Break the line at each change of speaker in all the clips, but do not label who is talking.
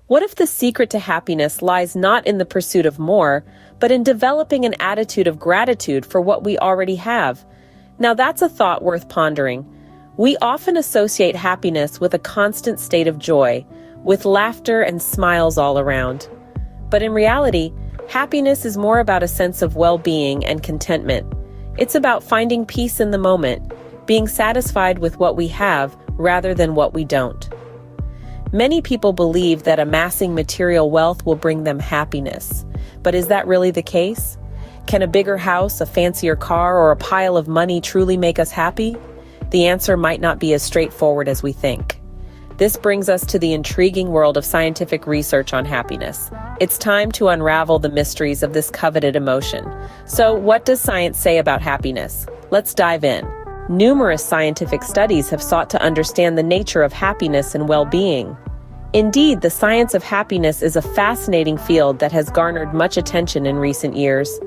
What if the secret to happiness lies not in the pursuit of more, but in developing an attitude of gratitude for what we already have? Now that's a thought worth pondering. We often associate happiness with a constant state of joy, with laughter and smiles all around. But in reality, happiness is more about a sense of well-being and contentment. It's about finding peace in the moment, being satisfied with what we have rather than what we don't. Many people believe that amassing material wealth will bring them happiness. But is that really the case? Can a bigger house, a fancier car, or a pile of money truly make us happy? The answer might not be as straightforward as we think. This brings us to the intriguing world of scientific research on happiness. It's time to unravel the mysteries of this coveted emotion. So, what does science say about happiness? Let's dive in. Numerous scientific studies have sought to understand the nature of happiness and well-being. Indeed, the science of happiness is a fascinating field that has garnered much attention in recent years.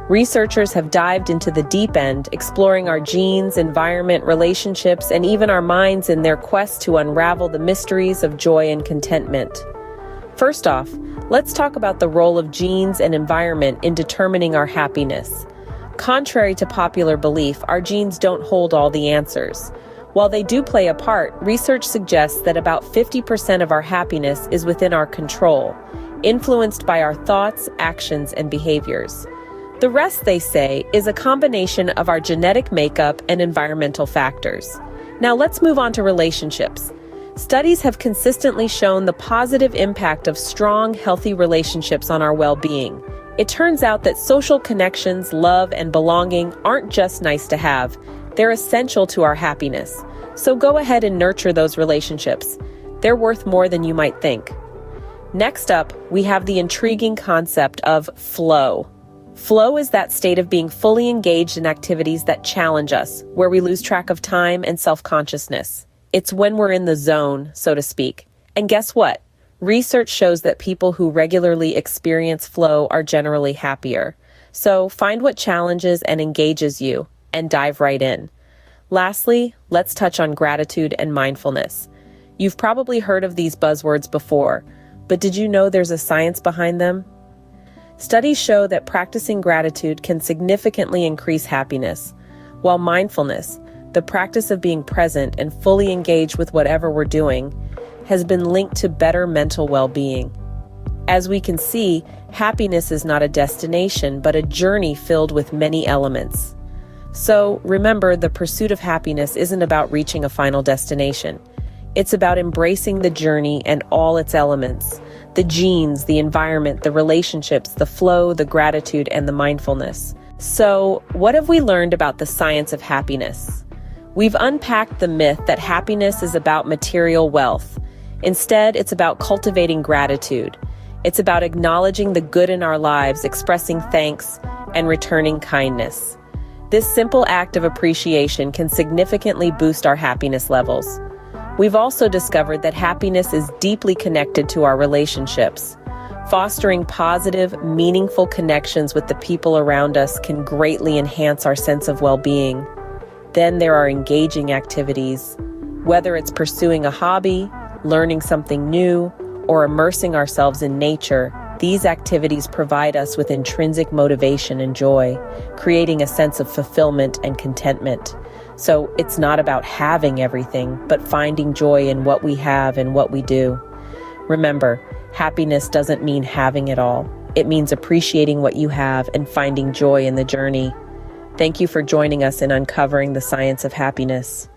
Researchers have dived into the deep end, exploring our genes, environment, relationships, and even our minds in their quest to unravel the mysteries of joy and contentment. First off, let's talk about the role of genes and environment in determining our happiness. Contrary to popular belief, our genes don't hold all the answers. While they do play a part, research suggests that about 50% of our happiness is within our control, influenced by our thoughts, actions, and behaviors. The rest, they say, is a combination of our genetic makeup and environmental factors. Now let's move on to relationships. Studies have consistently shown the positive impact of strong, healthy relationships on our well-being. It turns out that social connections, love, and belonging aren't just nice to have. They're essential to our happiness. So go ahead and nurture those relationships. They're worth more than you might think. Next up, we have the intriguing concept of flow. Flow is that state of being fully engaged in activities that challenge us, where we lose track of time and self-consciousness. It's when we're in the zone, so to speak. And guess what? Research shows that people who regularly experience flow are generally happier. So find what challenges and engages you, and dive right in. Lastly, let's touch on gratitude and mindfulness. You've probably heard of these buzzwords before, but did you know there's a science behind them? Studies show that practicing gratitude can significantly increase happiness, while mindfulness, the practice of being present and fully engaged with whatever we're doing, has been linked to better mental well-being. As we can see, happiness is not a destination, but a journey filled with many elements. So remember, the pursuit of happiness isn't about reaching a final destination. It's about embracing the journey and all its elements: the genes, the environment, the relationships, the flow, the gratitude, and the mindfulness. So, what have we learned about the science of happiness? We've unpacked the myth that happiness is about material wealth. Instead, it's about cultivating gratitude. It's about acknowledging the good in our lives, expressing thanks, and returning kindness. This simple act of appreciation can significantly boost our happiness levels. We've also discovered that happiness is deeply connected to our relationships. Fostering positive, meaningful connections with the people around us can greatly enhance our sense of well-being. Then there are engaging activities. Whether it's pursuing a hobby, learning something new, or immersing ourselves in nature, these activities provide us with intrinsic motivation and joy, creating a sense of fulfillment and contentment. So it's not about having everything, but finding joy in what we have and what we do. Remember, happiness doesn't mean having it all. It means appreciating what you have and finding joy in the journey. Thank you for joining us in uncovering the science of happiness.